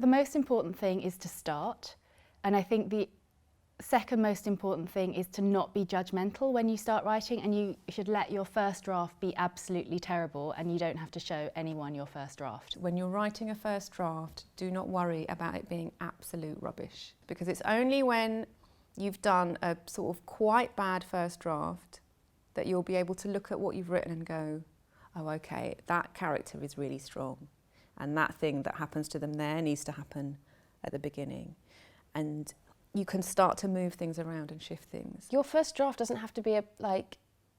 the most important thing is to start, and I think the second most important thing is to not be judgmental when you start writing, and you should let your first draft be absolutely terrible and you don't have to show anyone your first draft. When you're writing a first draft, do not worry about it being absolute rubbish, because it's only when you've done a sort of quite bad first draft that you'll be able to look at what you've written and go, oh okay, that character is really strong and that thing that happens to them there needs to happen at the beginning. And you can start to move things around and shift things. Your first draft doesn't have to be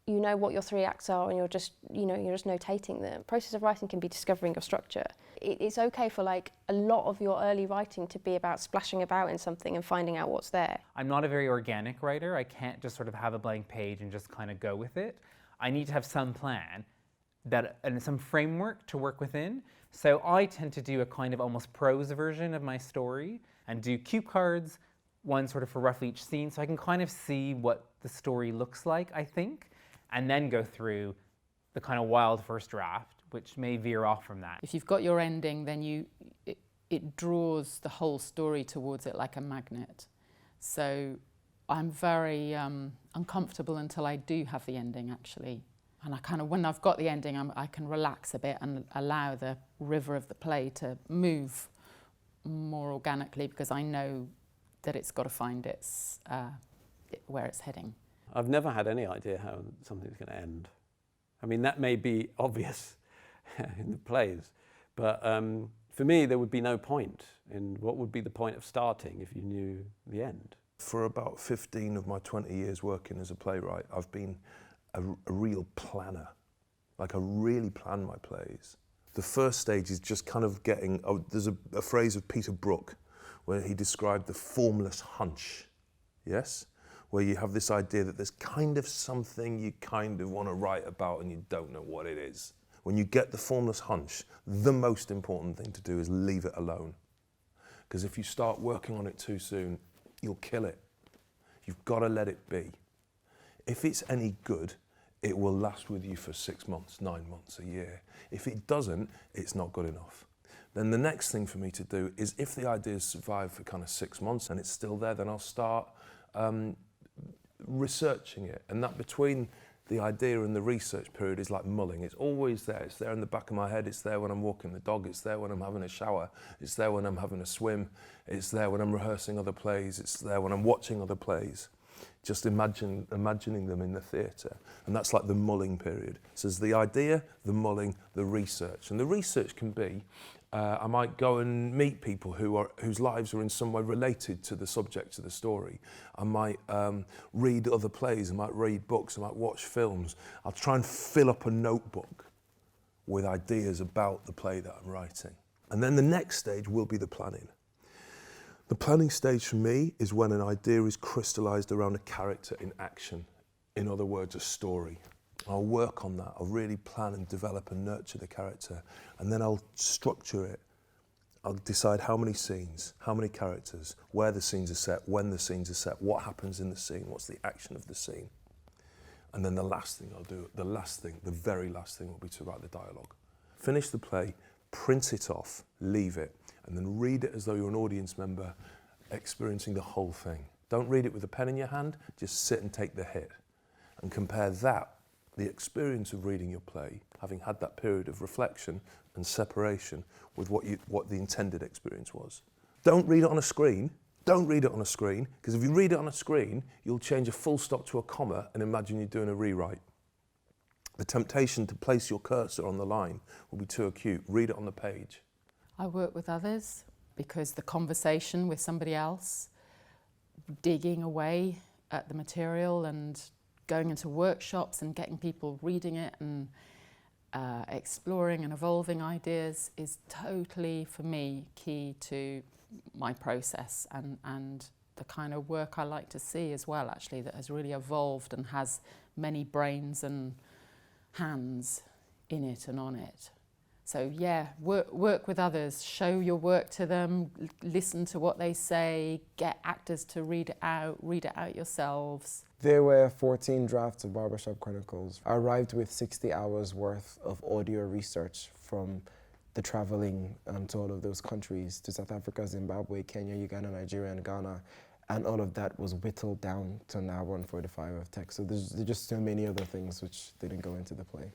you know what your 3 acts are and you're just notating them. The process of writing can be discovering your structure. It's okay for a lot of your early writing to be about splashing about in something and finding out what's there. I'm not a very organic writer. I can't just sort of have a blank page and just kind of go with it. I need to have some plan and some framework to work within. So I tend to do a kind of almost prose version of my story and do cue cards, one sort of for roughly each scene, so I can kind of see what the story looks like, I think, and then go through the kind of wild first draft, which may veer off from that. If you've got your ending, then it draws the whole story towards it like a magnet. So I'm very uncomfortable until I do have the ending, actually. And I kind of, when I've got the ending, I can relax a bit and allow the river of the play to move more organically, because I know that it's got to find where it's heading. I've never had any idea how something's going to end. I mean, that may be obvious in the plays, but for me, there would be no point. And what would be the point of starting if you knew the end? For about 15 of my 20 years working as a playwright, I've been a real planner. I really plan my plays. The first stage is just kind of getting, there's a phrase of Peter Brook where he described the formless hunch, yes? Where you have this idea that there's kind of something you kind of want to write about and you don't know what it is. When you get the formless hunch, the most important thing to do is leave it alone. Because if you start working on it too soon, you'll kill it. You've got to let it be. If it's any good, it will last with you for 6 months, 9 months, a year. If it doesn't, it's not good enough. Then the next thing for me to do is, if the ideas survive for kind of 6 months and it's still there, then I'll start researching it. And that between the idea and the research period is like mulling. It's always there. It's there in the back of my head. It's there when I'm walking the dog. It's there when I'm having a shower. It's there when I'm having a swim. It's there when I'm rehearsing other plays. It's there when I'm watching other plays. Just imagining them in the theatre. And that's like the mulling period. So there's the idea, the mulling, the research. And the research can be, I might go and meet people whose lives are in some way related to the subject of the story. I might read other plays, I might read books, I might watch films. I'll try and fill up a notebook with ideas about the play that I'm writing. And then the next stage will be the planning. The planning stage for me is when an idea is crystallised around a character in action. In other words, a story. I'll work on that. I'll really plan and develop and nurture the character, and then I'll structure it. I'll decide how many scenes, how many characters, where the scenes are set, when the scenes are set, what happens in the scene, what's the action of the scene. And then the last thing I'll do, the very last thing will be to write the dialogue. Finish the play, print it off, leave it, and then read it as though you're an audience member experiencing the whole thing. Don't read it with a pen in your hand, just sit and take the hit. And compare that, the experience of reading your play, having had that period of reflection and separation, with what the intended experience was. Don't read it on a screen. Don't read it on a screen, because if you read it on a screen, you'll change a full stop to a comma and imagine you're doing a rewrite. The temptation to place your cursor on the line will be too acute. Read it on the page. I work with others because the conversation with somebody else, digging away at the material and going into workshops and getting people reading it and exploring and evolving ideas is totally, for me, key to my process and the kind of work I like to see as well, actually, that has really evolved and has many brains and hands in it and on it. So yeah, work with others, show your work to them, listen to what they say, get actors to read it out yourselves. There were 14 drafts of Barbershop Chronicles. I arrived with 60 hours worth of audio research from the traveling to all of those countries, to South Africa, Zimbabwe, Kenya, Uganda, Nigeria, and Ghana. And all of that was whittled down to an hour and 45 of text. So there's just so many other things which didn't go into the play.